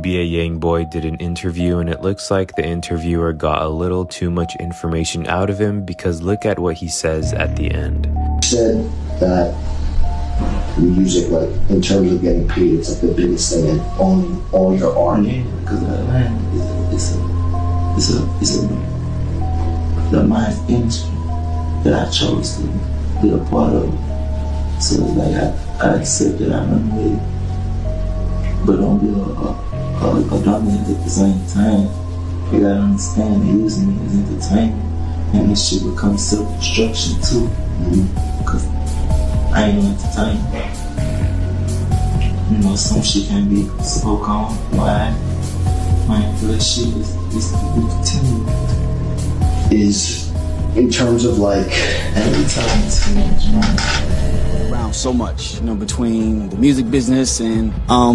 NBA Youngboy did an interview, and it looks like the interviewer got a little too much information out of him, because look at what he says at the end. Said that music, like in terms of getting paid, it's like the biggest thing, and owning all your art. Yeah, because Atlanta is the mind industry that I chose to be a part of. So it's like I accept that I run with it, but don't be a dominant at the same time. You gotta understand they're using me as entertainment, and this shit becomes self-destruction too. Because I ain't no entertainment. You know, some shit can't be spoke on. Why? Man, for that shit is continue. Is in terms of like Every time it's too much money. Around so much, you know, between the music business and I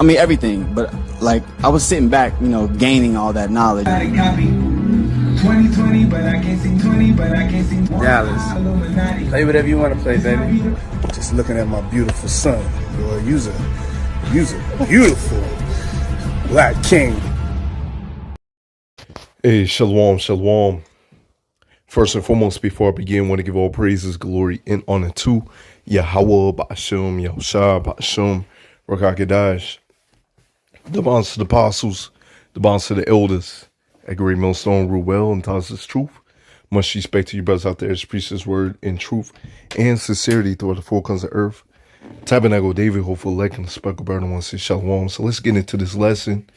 mean everything. But like I was sitting back, you know, gaining all that knowledge. 2020, but I can't sing 20, but I can't sing Dallas. Play whatever you want to play, baby. Just looking at my beautiful son. Boy, you's a beautiful black king. Hey, shalom, shalom. First and foremost, before I begin, I want to give all praises, glory, and honor to Yahweh, Ba'ashim, Yahushua, Ba'ashim, Rakakadash, the bonds to the apostles, the bonds to the elders, at Great Millstone, Ruel, and Taz's truth. Much respect to you brothers out there as preach this word in truth and sincerity throughout the four corners of earth. Tabernacle David, hopeful elect, and the speckled bird, and wants to say shalom. So let's get into this lesson.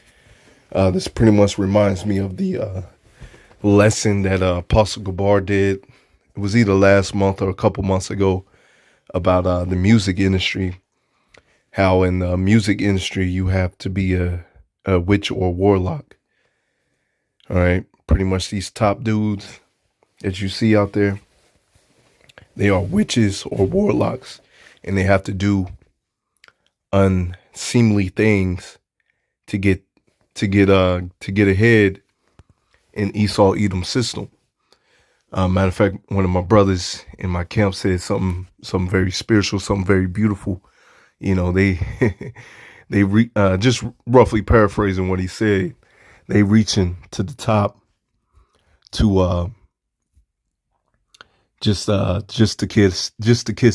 This pretty much reminds me of the lesson that Apostle Gabar did. It was either last month or a couple months ago about the music industry. How in the music industry you have to be a witch or warlock. All right, pretty much these top dudes that you see out there, they are witches or warlocks, and they have to do unseemly things to get ahead in Esau Edom's system. Matter of fact, one of my brothers in my camp said something very spiritual, something very beautiful. You know, they just roughly paraphrasing what he said, they reaching to the top to just to kiss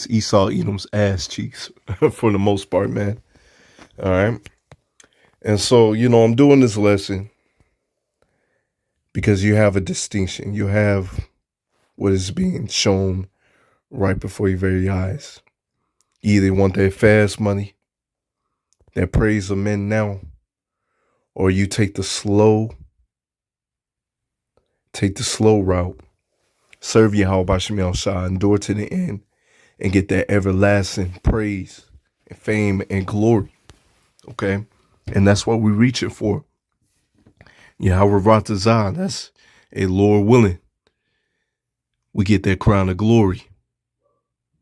Esau Edom's ass cheeks for the most part, man. All right, and so you know I'm doing this lesson because you have a distinction. You have what is being shown right before your very eyes. You either want that fast money, that praise of men now, or you take the slow route, serve Yahweh B'Shem Yahushua, endure to the end, and get that everlasting praise and fame and glory. Okay? And that's what we're reaching for. Yahweh Ratazah, that's a Lord willing. We get that crown of glory.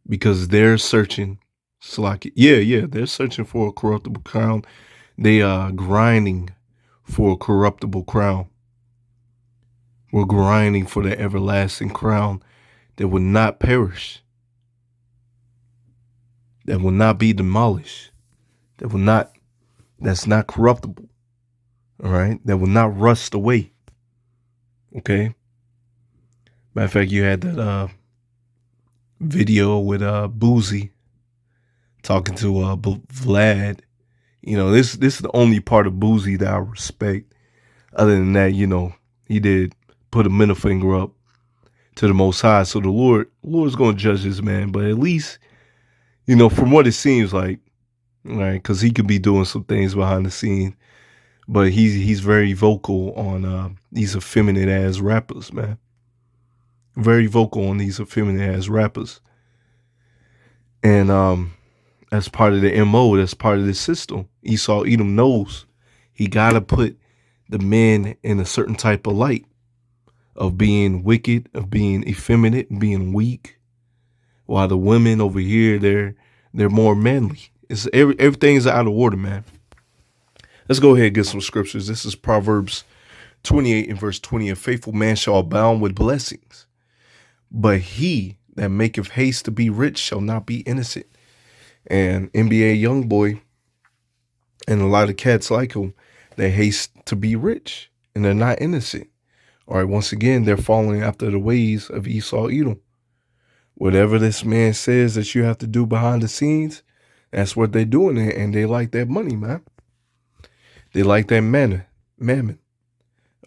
Because they're searching, they're searching for a corruptible crown. They are grinding for a corruptible crown. We're grinding for the everlasting crown that will not perish, that will not be demolished, that's not corruptible. All right, that will not rust away. Okay. Matter of fact, you had that video with Boozy talking to Vlad. You know, this is the only part of Boozy that I respect. Other than that, you know, he did put a middle finger up to the Most High. So the Lord's going to judge this man. But at least, you know, from what it seems like, right, because he could be doing some things behind the scene. But he's very vocal on these effeminate ass rappers, man. Very vocal on these effeminate ass rappers. And that's part of the MO, that's part of the system. Esau Edom knows he gotta put the men in a certain type of light of being wicked, of being effeminate, being weak. While the women over here, they're more manly. It's everything's out of order, man. Let's go ahead and get some scriptures. This is Proverbs 28 and verse 20. A faithful man shall abound with blessings, but he that maketh haste to be rich shall not be innocent. And NBA Youngboy and a lot of cats like him They haste to be rich, and they're not innocent. All right, once again, they're following after the ways of Esau Edom. Whatever this man says that you have to do behind the scenes, that's what they're doing, and they like that money, man. They like that mammon.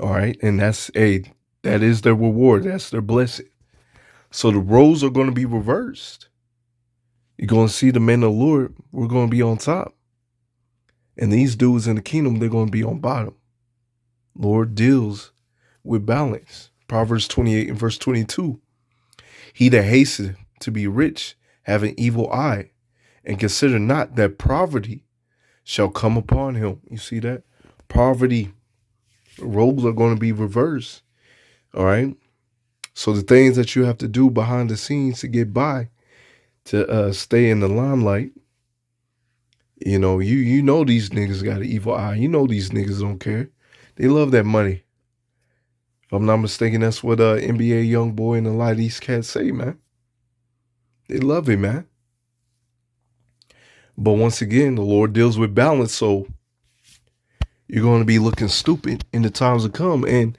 All right, and that is their reward. That's their blessing. So the roles are going to be reversed. You're going to see the men of the Lord, we're going to be on top. And these dudes in the kingdom, they're going to be on bottom. Lord deals with balance. Proverbs 28 and verse 22. He that hasteth to be rich have an evil eye, and consider not that poverty shall come upon him. You see that? Poverty, roles are going to be reversed. All right. So the things that you have to do behind the scenes to get by, to stay in the limelight, you know these niggas got an evil eye. You know these niggas don't care. They love that money. If I'm not mistaken, that's what NBA YoungBoy and a lot of these cats say, man. They love it, man. But once again, the Lord deals with balance, so you're going to be looking stupid in the times to come. And,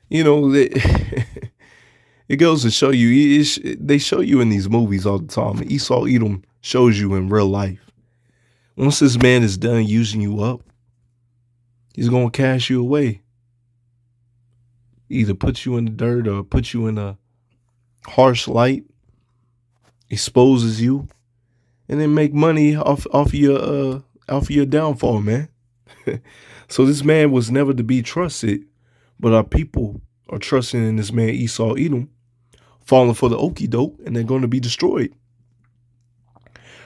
you know, it goes to show you, they show you in these movies all the time. Esau Edom shows you in real life. Once this man is done using you up, he's going to cash you away. Either put you in the dirt or put you in a harsh light, exposes you, and then make money off your downfall, man. So this man was never to be trusted, but our people are trusting in this man Esau Edom, falling for the okie doke, and they're going to be destroyed.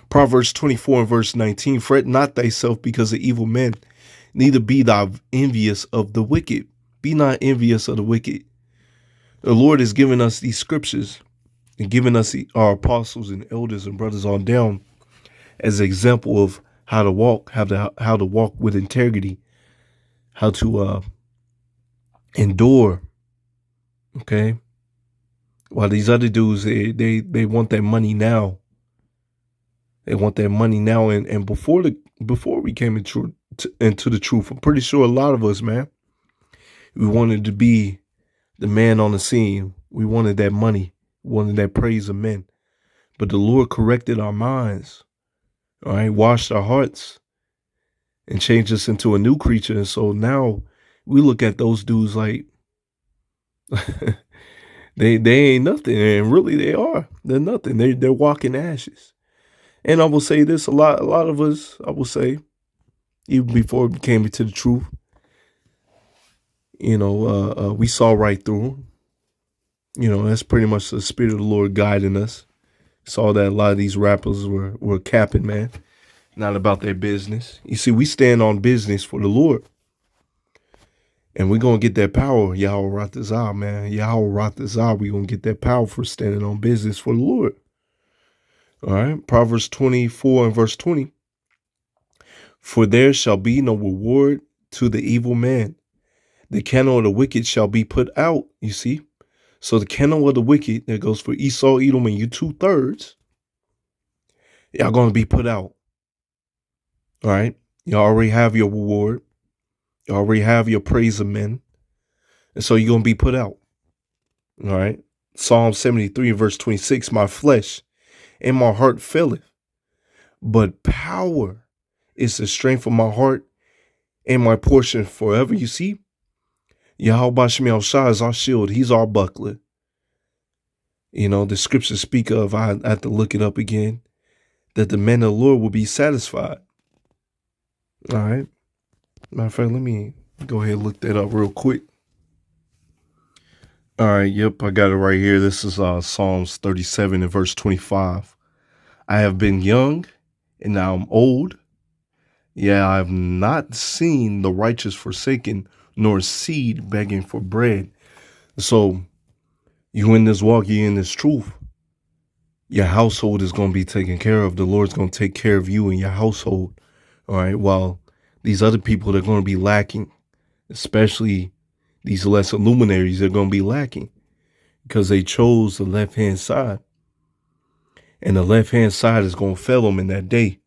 Proverbs 24 and verse 19, fret not thyself because of evil men, neither be thou envious of the wicked. Be not envious of the wicked. The Lord has given us these scriptures and given us our apostles and elders and brothers on down as an example of how to walk, how to walk with integrity, how to endure. Okay. While these other dudes, they want that money now. They want that money now. And before we came into the truth, I'm pretty sure a lot of us, man, we wanted to be the man on the scene. We wanted that money. We wanted that praise of men. But the Lord corrected our minds. All right. Washed our hearts and changed us into a new creature. And so now we look at those dudes like they ain't nothing. And really they are. They're nothing. They're walking ashes. And I will say this, a lot of us, I will say, even before we came into the truth, you know, we saw right through them. You know, that's pretty much the Spirit of the Lord guiding us. Saw that a lot of these rappers were capping, man. Not about their business. You see, we stand on business for the Lord. And we're going to get that power, Yahweh Ratazah, man. Yahweh Ratazah, we're going to get that power for standing on business for the Lord. All right. Proverbs 24 and verse 20. For there shall be no reward to the evil man. The candle of the wicked shall be put out, you see. So the candle of the wicked, that goes for Esau, Edom, and you 2/3, y'all going to be put out. All right. You already have your reward. You already have your praise of men. And so you're going to be put out. All right. Psalm 73 verse 26, my flesh and my heart faileth, but power is the strength of my heart and my portion forever. You see, Yahweh Shem Shah is our shield. He's our buckler. You know, the scriptures speak of, I have to look it up again, that the men of the Lord will be satisfied. All right. Matter of fact, let me go ahead and look that up real quick. All right. Yep. I got it right here. This is Psalms 37 and verse 25. I have been young and now I'm old. Yeah, I have not seen the righteous forsaken, nor seed begging for bread. So you in this walk, you in this truth. Your household is going to be taken care of. The Lord's going to take care of you and your household. All right. While these other people, they're going to be lacking, especially these lesser luminaries, they're going to be lacking because they chose the left-hand side. And the left-hand side is going to fail them in that day.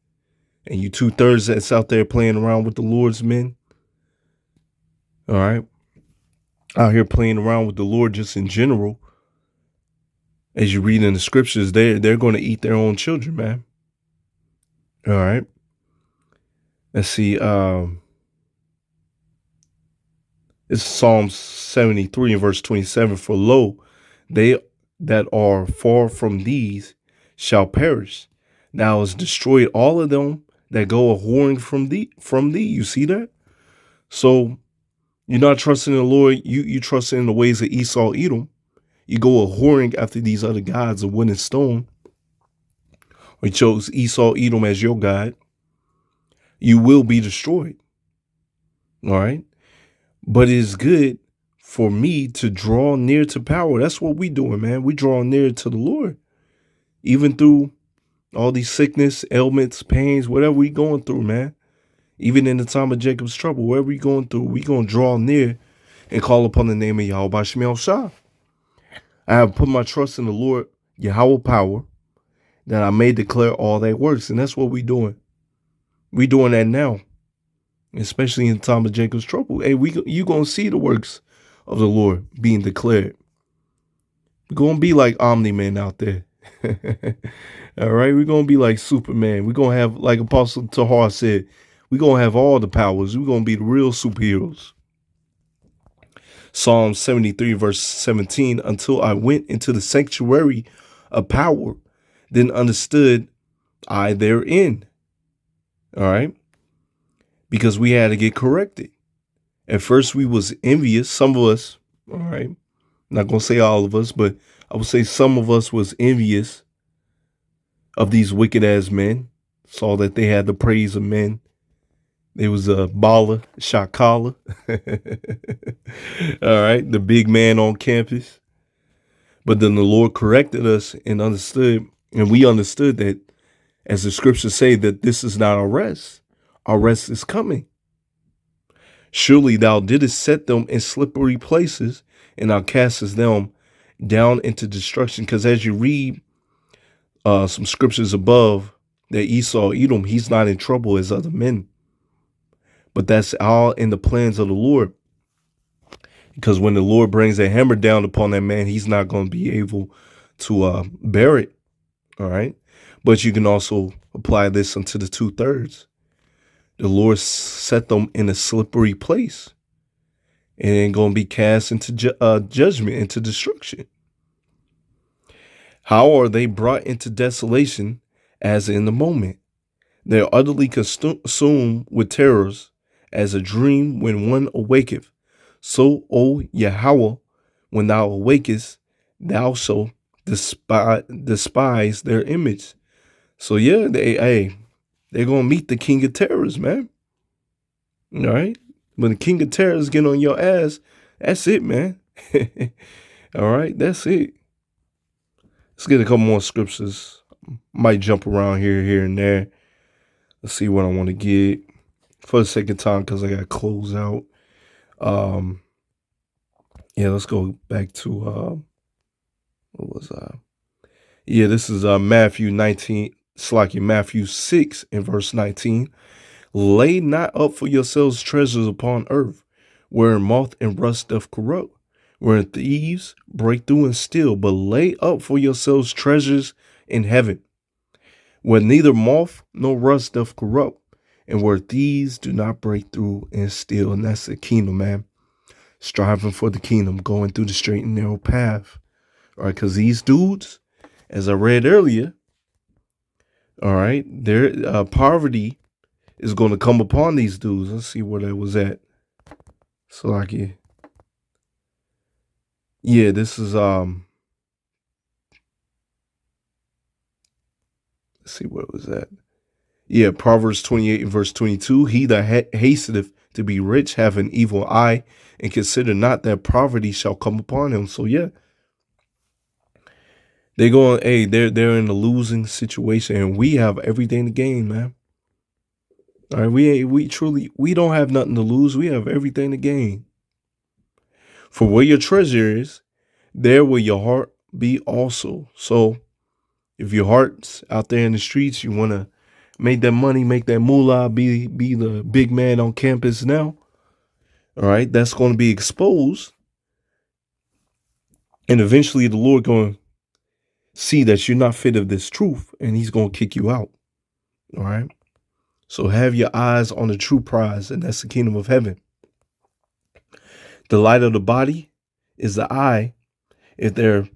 And you 2/3 that's out there playing around with the Lord's men, All right. Out here playing around with the Lord just in general. As you read in the scriptures, they're going to eat their own children, man. All right. Let's see. It's Psalm 73 and verse 27. For lo, they that are far from these shall perish. Thou hast destroyed all of them that go a whoring from thee. You see that? So you're not trusting in the Lord. You trust in the ways of Esau, Edom. You go a whoring after these other gods of wood and stone. Or you chose Esau, Edom as your God. You will be destroyed. All right. But it is good for me to draw near to power. That's what we doing, man. We drawing near to the Lord. Even through all these sickness, ailments, pains, whatever we going through, man. Even in the time of Jacob's trouble, whatever we going through, we going to draw near and call upon the name of Yahweh Shemel Shah. I have put my trust in the Lord, Yahweh power, that I may declare all that works. And that's what we doing. We doing that now. Especially in the time of Jacob's trouble. Hey, you going to see the works of the Lord being declared. We're going to be like Omni-Man out there. All right, we're going to be like Superman. We're going to have, like Apostle Tahar said, we're going to have all the powers. We're going to be the real superheroes. Psalm 73 verse 17, until I went into the sanctuary of power, then understood I therein. All right. Because we had to get corrected. At first we was envious. Some of us, all right, not going to say all of us, but I would say some of us was envious of these wicked ass men. Saw that they had the praise of men. They was a baller, shot caller. All right, the big man on campus. But then the Lord corrected us and understood, and we understood that, as the scriptures say, that this is not our rest. Our rest is coming. Surely thou didst set them in slippery places, and thou castest them down into destruction. Because as you read some scriptures above, that Esau, Edom, he's not in trouble as other men. But that's all in the plans of the Lord. Because when the Lord brings a hammer down upon that man, he's not going to be able to bear it. All right. But you can also apply this unto the 2/3. The Lord set them in a slippery place and ain't going to be cast into judgment, into destruction. How are they brought into desolation as in the moment? They're utterly consumed with terrors as a dream when one awaketh. So, O Yahweh, when thou awakest, thou shalt despise their image. So yeah, they're going to meet the king of terrors, man. All right. When the king of terrors get on your ass, that's it, man. All right. That's it. Let's get a couple more scriptures. Might jump around here and there. Let's see what I want to get for the second time because I got to close out. Yeah, let's go back to what was yeah, this is Matthew 6 and verse 19. Lay not up for yourselves treasures upon earth, wherein moth and rust doth corrupt, wherein thieves break through and steal, but lay up for yourselves treasures in heaven, where neither moth nor rust doth corrupt, and where thieves do not break through and steal. And that's the kingdom, man. Striving for the kingdom, going through the straight and narrow path. All right, because these dudes, as I read earlier, all right, their poverty is going to come upon these dudes. Let's see where that was at. So like, yeah, this is let's see where it was at. Yeah, Proverbs 28 and verse 22. He that hasteth to be rich have an evil eye, and consider not that poverty shall come upon him. So yeah, they're going, hey, they're in a losing situation, and we have everything to gain, man. All right, we don't have nothing to lose. We have everything to gain. For where your treasure is, there will your heart be also. So if your heart's out there in the streets, you want to make that money, make that moolah, be the big man on campus now. All right, that's going to be exposed. And eventually the Lord going to see that you're not fit of this truth, and he's going to kick you out. All right. So have your eyes on the true prize, and that's the kingdom of heaven. The light of the body is the eye. If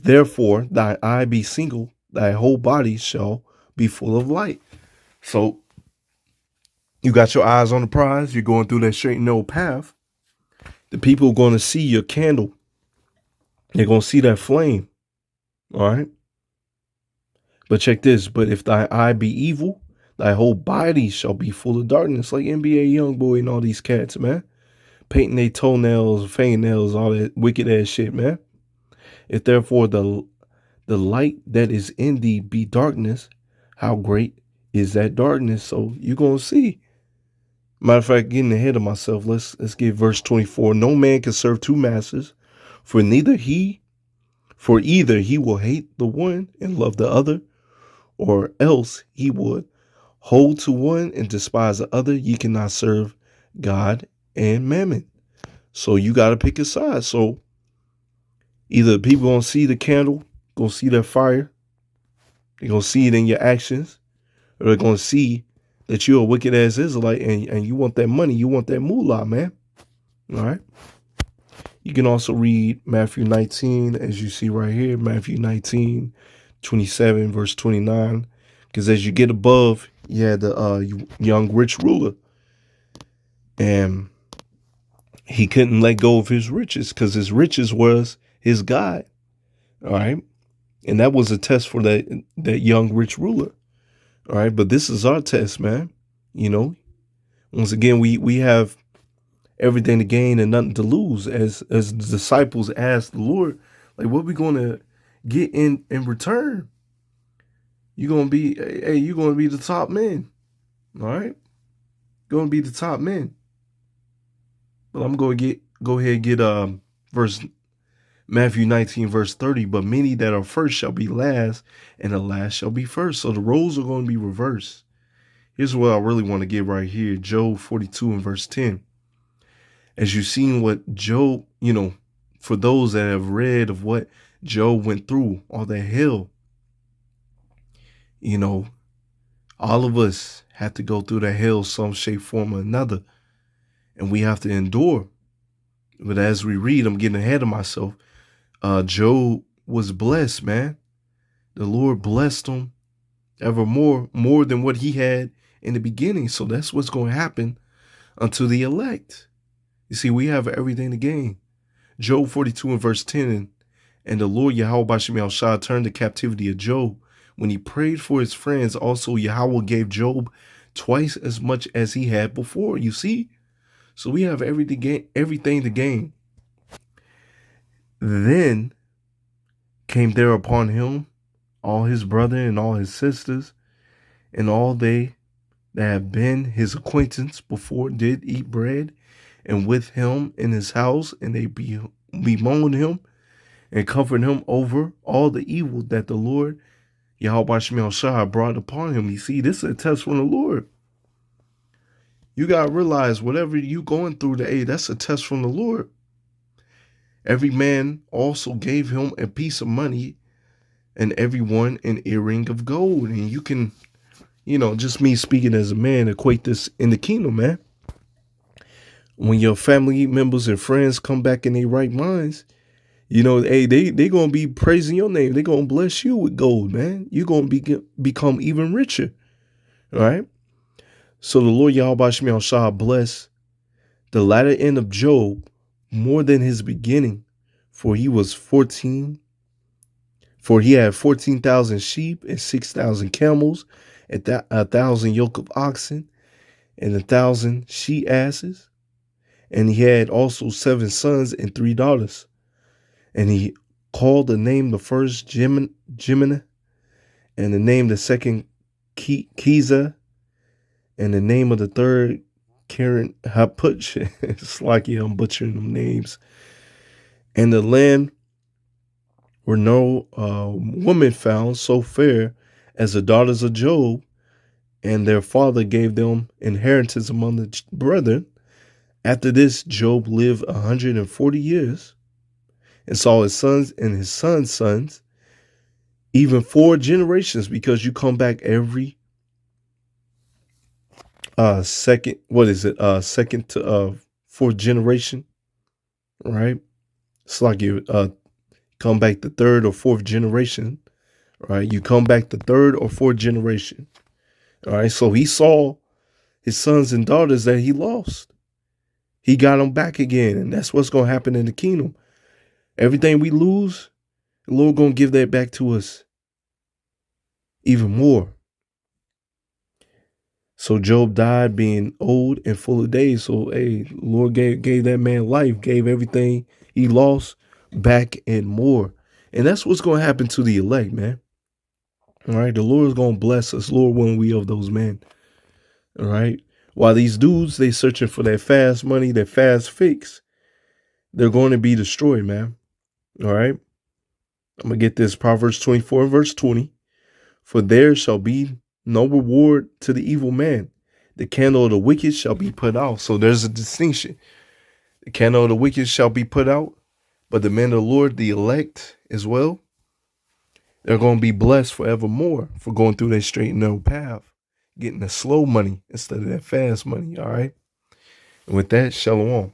therefore thy eye be single, thy whole body shall be full of light. So you got your eyes on the prize. You're going through that straight and narrow path. The people are going to see your candle. They're going to see that flame. All right. But check this. But if thy eye be evil, thy whole body shall be full of darkness. Like NBA Youngboy and all these cats, man. Painting their toenails, fingernails, all that wicked ass shit, man. If therefore the light that is in thee be darkness, how great is that darkness? So you're going to see. Matter of fact, getting ahead of myself, let's get verse 24. No man can serve two masters, for either he will hate the one and love the other, or else he would hold to one and despise the other. Ye cannot serve God and mammon. So you got to pick a side. So either people going to see the candle, going to see that fire, they're going to see it in your actions, or they're going to see that you're a wicked ass Israelite and you want that money, you want that moolah, man. All right. You can also read Matthew 19, as you see right here, Matthew 19, 27, verse 29. Because as you get above, you had the young rich ruler. And he couldn't let go of his riches because his riches was his God. All right. And that was a test for that young rich ruler. All right. But this is our test, man. You know, once again, we have everything to gain and nothing to lose. As the disciples asked the Lord, like, what are we going to get in return? You're going to be the top man. All right. Going to be the top man. But I'm going to go ahead and get verse Matthew 19, verse 30. But many that are first shall be last, and the last shall be first. So the roles are going to be reversed. Here's what I really want to get right here. Job 42 and verse 10. As you've seen what Job, for those that have read of what Job went through, all that hell, all of us have to go through that hell some shape, form, or another. And we have to endure. But as we read, I'm getting ahead of myself. Job was blessed, man. The Lord blessed him evermore, more than what he had in the beginning. So that's what's going to happen unto the elect. You see, we have everything to gain. Job 42 and verse 10, and the Lord Yahweh Bashim Shah turned the captivity of Job. When he prayed for his friends, also Yahweh gave Job twice as much as he had before. You see? So we have everything to gain. Then came there upon him all his brother and all his sisters, and all they that have been his acquaintance before did eat bread, and with him in his house, and they bemoaned him and comforted him over all the evil that the Lord Yahweh Shemel Shah brought upon him. You see, this is a test from the Lord. You got to realize whatever you going through today, that's a test from the Lord. Every man also gave him a piece of money, and everyone an earring of gold. And you can, just me speaking as a man, equate this in the kingdom, man. When your family members and friends come back in their right minds, they going to be praising your name. They're going to bless you with gold, man. You're going to become even richer. All right. So the Lord Yahweh Shemel Shah blessed the latter end of Job more than his beginning, for he had 14,000 sheep and 6,000 camels, 1,000 yoke of oxen, and 1,000 she asses. And he had also 7 sons and 3 daughters. And he called the name the first Jimina, and the name the second Kiza, and the name of the third Karen Hapuch. It's like, I'm butchering them names. And the land were no woman found so fair as the daughters of Job, and their father gave them inheritance among the brethren, After this, Job lived 140 years and saw his sons and his sons' sons, even 4 generations, because you come back every second, second to fourth generation, right? It's like you come back the third or fourth generation, right? You come back the third or fourth generation. All right. So he saw his sons and daughters that he lost. He got them back again. And that's what's going to happen in the kingdom. Everything we lose, the Lord going to give that back to us even more. So Job died being old and full of days. So, hey, Lord gave that man life, gave everything he lost back and more. And that's what's going to happen to the elect, man. All right. The Lord is going to bless us, Lord, when we of those men. All right. While these dudes, they searching for that fast money, that fast fix, they're going to be destroyed, man. All right. I'm going to get this. Proverbs 24 and verse 20. For there shall be no reward to the evil man. The candle of the wicked shall be put out. So there's a distinction. The candle of the wicked shall be put out, but the men of the Lord, the elect as well, they're going to be blessed forevermore for going through that straight and narrow path, getting the slow money instead of that fast money. All right. And with that, shalom.